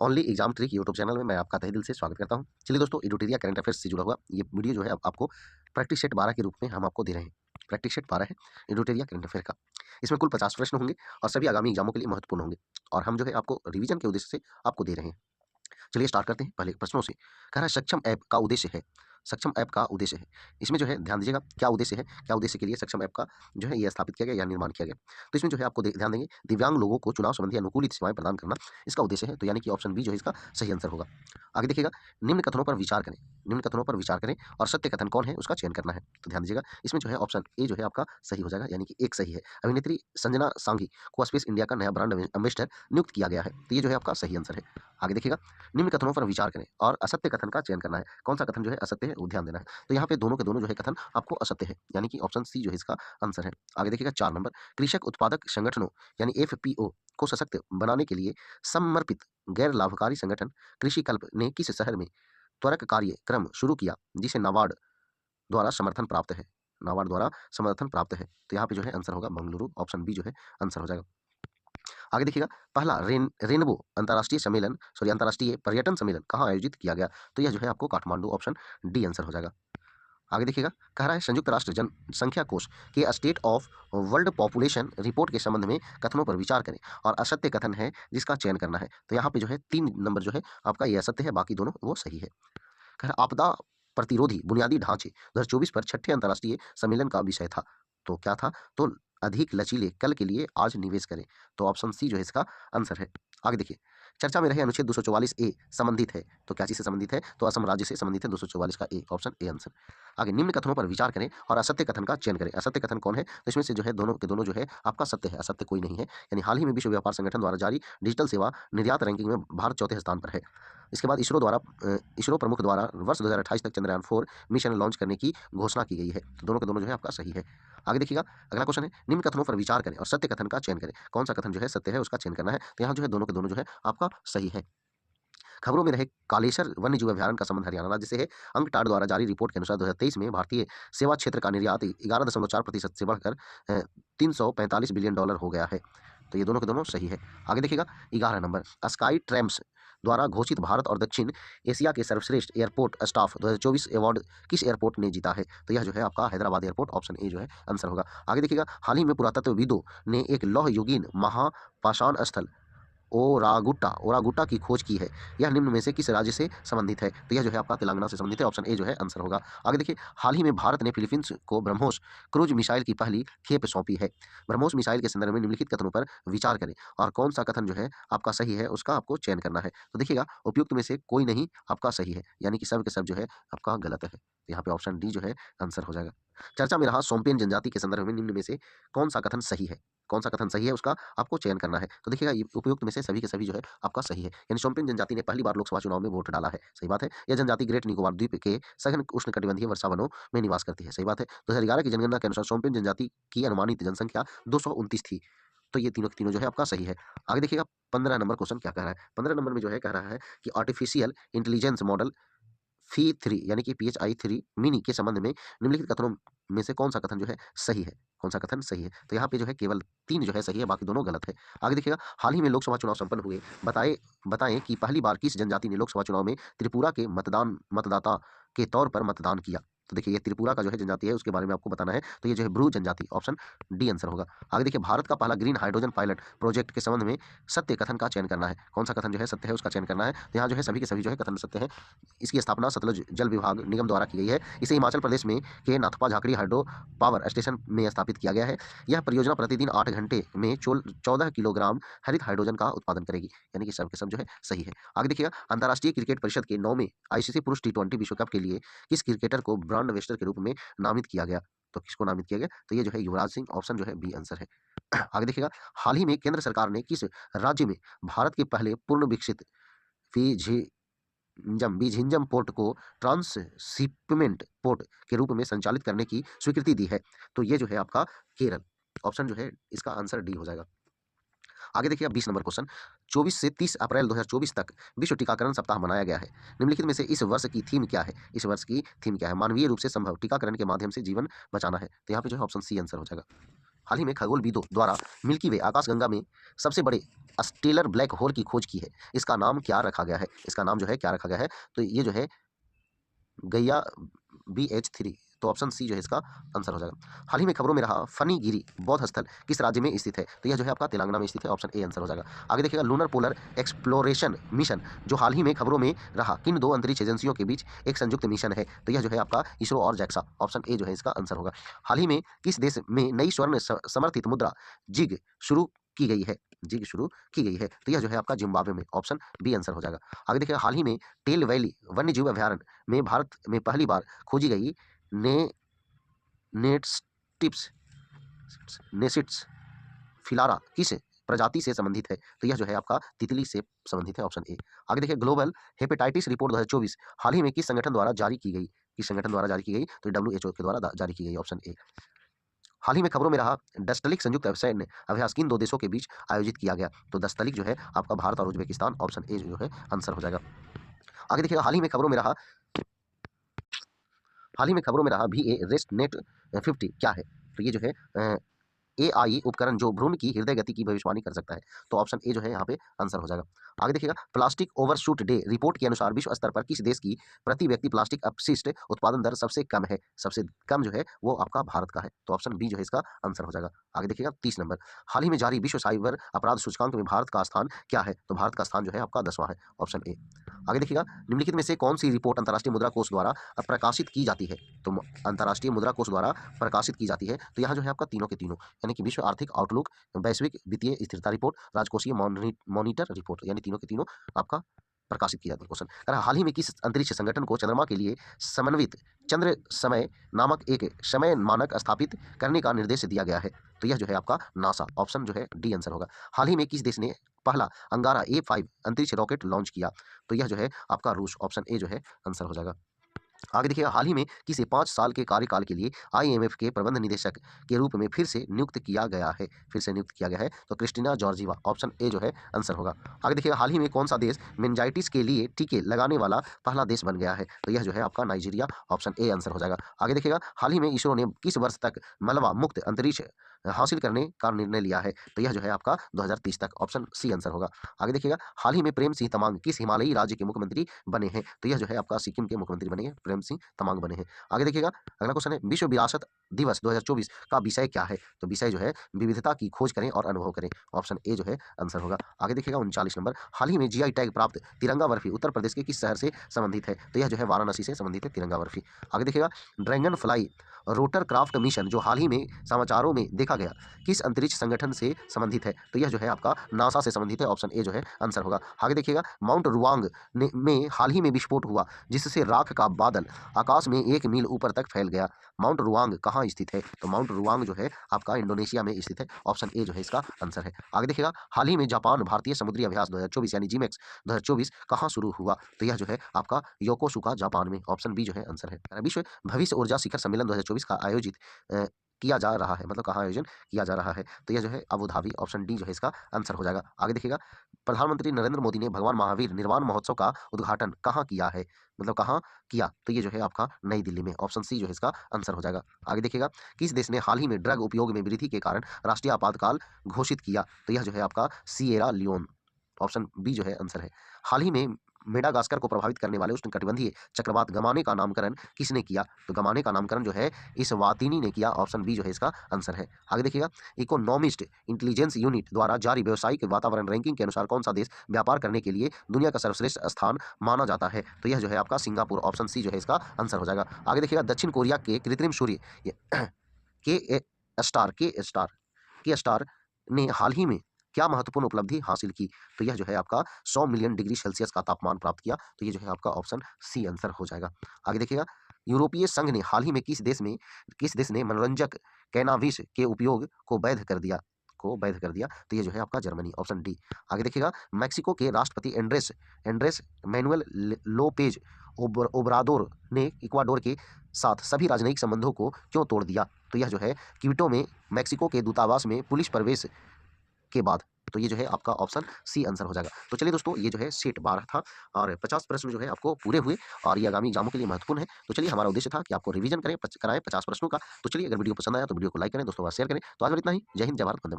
Only exam trick YouTube channel में मैं आपका तहे दिल से स्वागत करता हूं। चलिए दोस्तों, एडुटेरिया करंट अफेयर्स से जुड़ा हुआ ये वीडियो जो है अब आपको प्रैक्टिस सेट 12 के रूप में हम आपको दे रहे हैं। प्रैक्टिस सेट 12 है एडुटेरिया करंट अफेयर का। इसमें कुल 50 प्रश्न होंगे और सभी आगामी एग्जामों के लिए महत्वपूर्ण होंगे और हम जो है आपको रिवीजन के उद्देश्य से आपको दे रहे हैं। चलिए स्टार्ट करते हैं पहले प्रश्नों से। कह रहा है सक्षम ऐप का उद्देश्य है। सक्षम ऐप का उद्देश्य है, इसमें जो है ध्यान दीजिएगा क्या उद्देश्य है, क्या उद्देश्य के लिए सक्षम ऐप का जो है ये स्थापित किया गया या निर्माण किया गया। तो इसमें जो है आपको ध्यान देंगे दिव्यांग लोगों को चुनाव संबंधी अनुकूलित सेवाएं प्रदान करना इसका उद्देश्य है। तो यानी कि ऑप्शन बी जो है इसका सही आंसर होगा। आगे देखिएगा, निम्न कथनों पर विचार करें। निम्न कथनों पर विचार करें और सत्य कथन कौन है उसका चयन करना है। तो ध्यान दीजिएगा इसमें जो है ऑप्शन ए जो है आपका सही हो जाएगा, यानी कि एक सही है। अभिनेत्री संजना सांघी को स्पेस इंडिया का नया ब्रांड एम्बेसडर नियुक्त किया गया है। तो ये जो है आपका सही आंसर है। आगे देखिएगा, निम्न कथनों पर विचार करें और असत्य कथन का चयन करना है। कौन सा कथन जो है असत्य है वो ध्यान देना है। तो यहाँ पे दोनों के दोनों जो है कथन आपको असत्य है, यानी कि ऑप्शन सी जो है इसका आंसर है। आगे देखिएगा 4 नंबर, कृषक उत्पादक संगठनों यानी एफपीओ को सशक्त बनाने के लिए समर्पित गैर लाभकारी संगठन कृषि कल्प ने किस शहर में त्वरक कार्यक्रम शुरू किया जिसे नाबार्ड द्वारा समर्थन प्राप्त है। नाबार्ड द्वारा समर्थन प्राप्त है। तो यहाँ पे जो है आंसर होगा मंगलुरु, ऑप्शन बी जो है आंसर हो जाएगा। आगे देखिएगा, पहला रेनबो अंतर्राष्ट्रीय सम्मेलन अंतर्राष्ट्रीय पर्यटन सम्मेलन कहाँ आयोजित किया गया। तो यह जो है आपको काठमांडू, ऑप्शन डी आंसर हो जाएगा। आगे देखिएगा, कह रहा है संयुक्त राष्ट्र जनसंख्या कोष के state of world population report के संबंध में कथनों पर विचार करें और असत्य कथन है जिसका चयन करना है। तो यहाँ पे जो है 3 नंबर जो है आपका ये असत्य है, बाकी दोनों वो सही है। कह रहा आपदा प्रतिरोधी बुनियादी ढांचे 2024 पर छठे अंतर्राष्ट्रीय सम्मेलन का विषय था। तो क्या था, तो अधिक लचीले कल के लिए आज निवेश करें। तो ऑप्शन सी जो है इसका आंसर है। आगे देखिए, चर्चा में रहे अनुच्छेद 244 ए संबंधित है। तो क्या चीज से संबंधित है, तो असम राज्य से संबंधित है 244 का ए, ऑप्शन ए आंसर। आगे निम्न कथनों पर विचार करें और असत्य कथन का चयन करें। असत्य कथन कौन है, तो इसमें से जो है दोनों के दोनों जो है आपका सत्य है, असत्य कोई नहीं है। यानी हाल ही में विश्व व्यापार संगठन द्वारा जारी डिजिटल सेवा निर्यात रैंकिंग में भारत चौथे स्थान पर है। इसके बाद इसरो प्रमुख द्वारा वर्ष 2028 तक चंद्रयान 4 मिशन लॉन्च करने की घोषणा की गई है। तो दोनों के दोनों जो है आपका सही है। आगे देखिएगा, अगला क्वेश्चन है निम्न कथनों पर विचार करें और सत्य कथन का चयन करें। कौन सा कथन जो है सत्य है उसका चयन करना है। तो यहाँ जो है दोनों के दोनों जो है आपका सही है। खबरों में रहे कालेसर वन्य जीव अभ्यारण्य का संबंध हरियाणा राज्य से है। अंकटाड द्वारा जारी रिपोर्ट के अनुसार 2023 में भारतीय सेवा क्षेत्र का निर्यात 11.4% से बढ़कर $345 बिलियन हो गया है। तो ये दोनों के दोनों सही है। आगे देखिएगा 11 नंबर, स्काई ट्रैम्स द्वारा घोषित भारत और दक्षिण एशिया के सर्वश्रेष्ठ एयरपोर्ट स्टाफ 2024 अवार्ड किस एयरपोर्ट ने जीता है। तो यह जो है आपका हैदराबाद एयरपोर्ट, ऑप्शन ए जो है आंसर होगा। आगे देखिएगा, हाल ही में पुरातत्वविदों ने एक लौह युगीन महापाषाण स्थल ओरागुट्टा की खोज की है। यह निम्न में से किस राज्य से संबंधित है। तो यह जो है आपका तेलंगाना से संबंधित है, ऑप्शन ए जो है आंसर होगा। आगे देखिए, हाल ही में भारत ने फिलीपींस को ब्रह्मोस क्रूज मिसाइल की पहली खेप सौंपी है। ब्रह्मोस मिसाइल के संदर्भ में निम्नलिखित कथनों पर विचार करें और कौन सा कथन जो है आपका सही है उसका आपको चयन करना है। तो देखिएगा, उपयुक्त में से कोई नहीं आपका सही है, यानी कि सब के सब जो है आपका गलत है। यहाँ पे ऑप्शन डी जो है आंसर हो जाएगा। चर्चा में रहा सोम्पेन जनजाति के संदर्भ में निम्न में से कौन सा कथन सही है। कौन सा कथन सही है उसका आपको चयन करना है। तो देखिएगा, ये उपयुक्त में से सभी के सभी जो है आपका सही है। यानी सोम्पेन जनजाति ने पहली बार लोकसभा चुनाव में वोट डाला है, सही बात है। यह जनजाति ग्रेट निकोबार द्वीप के सघन उष्णकटिबंधीय वर्षा वनों में निवास करती है, सही बात है। 2011 की जनगणना के अनुसार सोम्पेन जनजाति की अनुमानित जनसंख्या 229 थी। तो ये तीनों के तीनों जो है आपका सही है। आगे देखिएगा, 15 नंबर क्वेश्चन क्या कह रहा है। 15 नंबर में जो है कह रहा है कि आर्टिफिशियल इंटेलिजेंस मॉडल फी 3 यानी कि PHI 3 मिनी के संबंध में निम्नलिखित कथनों में से कौन सा कथन जो है सही है। कौन सा कथन सही है, तो यहाँ पे जो है केवल 3 जो है सही है, बाकी दोनों गलत है। आगे देखिएगा, हाल ही में लोकसभा चुनाव संपन्न हुए, बताएं कि पहली बार किस जनजाति ने लोकसभा चुनाव में त्रिपुरा के मतदाता के तौर पर मतदान किया। तो देखिए, ये त्रिपुरा का जो है जनजाति है उसके बारे में आपको बताना है। तो ये जो है ब्रू जनजाति, ऑप्शन डी आंसर होगा। आगे देखिए, भारत का पहला ग्रीन हाइड्रोजन पायलट प्रोजेक्ट के संबंध में सत्य कथन का चयन करना है। कौन सा कथन जो है सत्य है उसका चयन करना है। तो यहाँ जो है सभी के सभी जो है कथन सत्य है। इसकी स्थापना सतलुज जल विभाग निगम द्वारा की गई है। इसे हिमाचल प्रदेश में के Nathpa Jhakri hydro power station में स्थापित किया गया है। यह परियोजना प्रतिदिन 8 घंटे में 14 किलोग्राम हरित हाइड्रोजन का उत्पादन करेगी, यानी कि सब के सब जो है सही है। आगे देखिएगा, अंतर्राष्ट्रीय क्रिकेट परिषद के 9वें ICC पुरुष T20 विश्व कप के लिए किस क्रिकेटर को ब्रांड एम्बेसडर के रूप में नामित किया गया। तो किसको नामित किया गया, तो ये जो है युवराज सिंह, ऑप्शन जो है बी आंसर है। आगे देखिएगा, हाल ही में केंद्र सरकार ने किस राज्य में भारत के पहले पूर्ण विकसित बीझिंजम पोर्ट को ट्रांसशिपमेंट पोर्ट के रूप में संचालित करने की स्वीकृति दी है। तो ये जो है आपका केरल, ऑप्शन जो है इसका आंसर डी हो जाएगा। आगे देखिए 20 नंबर क्वेश्चन, 24 से 30 अप्रैल 2024 तक विश्व टीकाकरण सप्ताह मनाया गया है। निम्नलिखित में से इस वर्ष की थीम क्या है। इस वर्ष की थीम क्या है, मानवीय रूप से संभव टीकाकरण के माध्यम से जीवन बचाना है। तो यहाँ पे जो है ऑप्शन सी आंसर हो जाएगा। हाल ही में खगोलविदों द्वारा मिल्की वे आकाशगंगा में सबसे बड़े स्टेलर ब्लैक होल की खोज की है। इसका नाम क्या रखा गया है? इसका नाम जो है क्या रखा गया है? तो ये जो है गैया BH3, तो ऑप्शन सी जो है इसका आंसर हो जाएगा। हाल ही में खबरों में रहा फनीगिरी बौद्ध स्थल किस राज्य में स्थित है? तो यह जो है आपका तेलंगाना में स्थित है, ऑप्शन ए आंसर हो जाएगा। आगे देखिएगा लूनर पोलर एक्सप्लोरेशन मिशन जो हाल ही में खबरों में रहा किन दो अंतरिक्ष एजेंसियों के बीच एक संयुक्त मिशन है? तो यह जो है आपका इसरो और जैक्सा, ऑप्शन ए जो है इसका आंसर होगा। हाल ही में किस देश में नई स्वर्ण समर्थित मुद्रा जिग शुरू की गई है? जिग शुरू की गई है, तो यह जो है आपका जिम्बाब्वे में, ऑप्शन बी आंसर हो जाएगा। आगे देखिएगा हाल ही में टेल वैली वन्य जीव अभ्यारण्य में भारत में पहली बार खोजी गई ने नेट्स नेसिट्स फिलारा किस प्रजाति से संबंधित है? तो यह जो है आपका तितली से संबंधित है, ऑप्शन ए। आगे देखिए ग्लोबल हेपेटाइटिस रिपोर्ट 2024 हाल ही में किस संगठन द्वारा जारी की गई? किस संगठन द्वारा जारी की गई? तो WHO के द्वारा जारी की गई, ऑप्शन ए। हाल ही में खबरों में रहा डस्टलिक संयुक्त सैन्य अभ्यास किन दो देशों के बीच आयोजित किया गया? तो डस्टलिक जो है आपका भारत और उज्बेकिस्तान, ऑप्शन ए जो है आंसर हो जाएगा। आगे देखिएगा हाल ही में खबरों में रहा VA रेस्ट नेट 50 क्या है? तो ये जो है AI उपकरण जो भ्रूण की हृदय गति की भविष्यवाणी कर सकता है, तो ऑप्शन ए जो है यहाँ पे आंसर हो जाएगा। आगे देखिएगा प्लास्टिक ओवरशूट डे रिपोर्ट के अनुसार विश्व स्तर पर किस देश की प्रति व्यक्ति प्लास्टिक अपशिष्ट उत्पादन दर सबसे कम है? सबसे कम जो है वो आपका भारत का है, तो ऑप्शन बी जो है इसका आंसर हो जाएगा। आगे देखिएगा 30 नंबर, हाल ही में जारी विश्व साइबर अपराध सूचकांक में भारत का स्थान क्या है? तो भारत का स्थान जो है आपका 10वां है, ऑप्शन ए। आगे देखिएगा निम्नलिखित में से कौन सी रिपोर्ट अंतर्राष्ट्रीय मुद्रा कोष द्वारा प्रकाशित की जाती है? तो अंतर्राष्ट्रीय मुद्रा कोष द्वारा प्रकाशित की जाती है, तो यहाँ जो है आपका तीनों के तीनों, यानी कि विश्व आर्थिक आउटलुक, वैश्विक वित्तीय स्थिरता रिपोर्ट, राजकोषीय मॉनिटर रिपोर्ट, यानी तीनों के तीनों आपका प्रकाशित की जाती है। क्वेश्चन कह रहा है हाल ही में किस अंतरिक्ष संगठन को चंद्रमा के लिए समन्वित चंद्र समय नामक एक समय मानक स्थापित करने का निर्देश दिया गया है? तो यह जो है आपका नासा, ऑप्शन जो है डी आंसर होगा। हाल ही में किस देश ने पहला अंगारा A5 अंतरिक्ष रॉकेट लॉन्च किया? तो यह जो है आपका रूस, ऑप्शन ए जो है आंसर हो जाएगा। आगे देखिए हाल ही में किसे 5 साल के कार्यकाल के लिए IMF के प्रबंध निदेशक के रूप में फिर से नियुक्त किया गया है? फिर से नियुक्त किया गया है, तो क्रिस्टिना जॉर्जिवा, ऑप्शन ए जो है आंसर होगा। आगे देखिए हाल ही में कौन सा देश मेनिंजाइटिस के लिए टीके लगाने वाला पहला देश बन गया है? तो यह जो है आपका नाइजीरिया, ऑप्शन ए आंसर हो जाएगा। आगे देखिएगा हाल ही में इसरो ने किस वर्ष तक मलबा मुक्त अंतरिक्ष हासिल करने का निर्णय लिया है? तो यह जो है आपका 2030 तक, ऑप्शन सी आंसर होगा। आगे देखिएगा हाल ही में प्रेम सिंह तमांग किस हिमालयी राज्य के मुख्यमंत्री बने हैं? तो यह जो है आपका सिक्किम के मुख्यमंत्री बने हैं, प्रेम सिंह तमांग बने हैं। आगे देखिएगा अगला क्वेश्चन है विश्व विरासत दिवस 2024 का विषय क्या है? तो विषय जो है विविधता की खोज करें और अनुभव करें, ऑप्शन ए जो है आंसर होगा। आगे देखिएगा 39 नंबर, हाल ही में GI टैग प्राप्त तिरंगा बर्फी उत्तर प्रदेश के किस शहर से संबंधित है? तो यह जो है वाराणसी से संबंधित है तिरंगा बर्फी। आगे देखिएगा dragon fly rotor craft mission जो हाल ही में समाचारों में देखा गया किस अंतरिक्ष संगठन से संबंधित है? तो यह जो है आपका नासा से संबंधित है, ऑप्शन ए जो है आंसर होगा। आगे देखिएगा माउंट रुआंग में हाल ही में विस्फोट हुआ जिससे राख का बादल आकाश में 1 मील ऊपर तक फैल गया। माउंट रुआंग कहाँ स्थित है? तो माउंट रुआंग जो है आपका इंडोनेशिया में स्थित है, ऑप्शन ए जो है इसका आंसर है। आगे देखिएगा हाल ही में जापान भारतीय समुद्री अभ्यास 2024 यानी जीमैक्स 2024 कहाँ शुरू हुआ? तो यह जो है आपका योकोसुका जापान में, ऑप्शन बी जो है आंसर है। विश्व भविष्य ऊर्जा शिखर सम्मेलन 2024 का आयोजित किया जा रहा है, मतलब कहाँ आयोजन किया जा रहा है? तो यह जो है अबू धाबी, ऑप्शन डी जो है इसका आंसर हो जाएगा। आगे देखिएगा प्रधानमंत्री नरेंद्र मोदी ने भगवान महावीर निर्वाण महोत्सव का उद्घाटन कहाँ किया है? मतलब कहाँ किया? तो ये जो है आपका नई दिल्ली में, ऑप्शन सी जो है इसका आंसर हो जाएगा। आगे देखिएगा किस देश ने हाल ही में ड्रग उपयोग में वृद्धि के कारण राष्ट्रीय आपातकाल घोषित किया? तो यह जो है आपका सिएरा लियोन, ऑप्शन बी जो है आंसर है। हाल ही में मेडागास्कर को प्रभावित करने वाले उष्णकटिबंधीय चक्रवात गमाने का नामकरण किसने किया? तो गमाने का नामकरण जो है इस वातिनी ने किया, ऑप्शन बी जो है इसका आंसर है। आगे देखिएगा इकोनॉमिस्ट इंटेलिजेंस यूनिट द्वारा जारी व्यावसायिक वातावरण रैंकिंग के अनुसार कौन सा देश व्यापार करने के लिए दुनिया का सर्वश्रेष्ठ स्थान माना जाता है? तो यह जो है आपका सिंगापुर, ऑप्शन सी जो है इसका आंसर हो जाएगा। आगे देखिएगा दक्षिण कोरिया के कृत्रिम सूर्य के स्टार ने हाल ही में क्या महत्वपूर्ण उपलब्धि हासिल की? तो यह जो है आपका 100 मिलियन डिग्री सेल्सियस का तापमान प्राप्त किया, तो ये जो है आपका ऑप्शन सी आंसर हो जाएगा। आगे देखिएगा यूरोपीय संघ ने हाल ही में किस देश ने मनोरंजक कैनाबिस के उपयोग को वैध कर दिया? तो ये जो है आपका जर्मनी, ऑप्शन डी। आगे देखिएगा मैक्सिको के राष्ट्रपति एंड्रेस मैनुअल लोपेज ओब्राडोर ने इक्वाडोर के साथ सभी राजनयिक संबंधों को क्यों तोड़ दिया? तो यह जो है क्विटो में मैक्सिको के दूतावास में पुलिस प्रवेश के बाद तो ये जो है आपका ऑप्शन सी आंसर हो जाएगा। तो चलिए दोस्तों, ये जो है सेट 12 था और 50 प्रश्न जो है आपको पूरे हुए और ये आगामी एग्जामों के लिए महत्वपूर्ण है। तो चलिए, हमारा उद्देश्य था कि आपको रिवीजन कराएँ 50 प्रश्नों का। तो चलिए, अगर वीडियो पसंद आया तो वीडियो को लाइक करें, दोस्तों के साथ शेयर करें। तो आज के लिए इतना ही। जय हिंद, जय भारत, वंदे मातरम।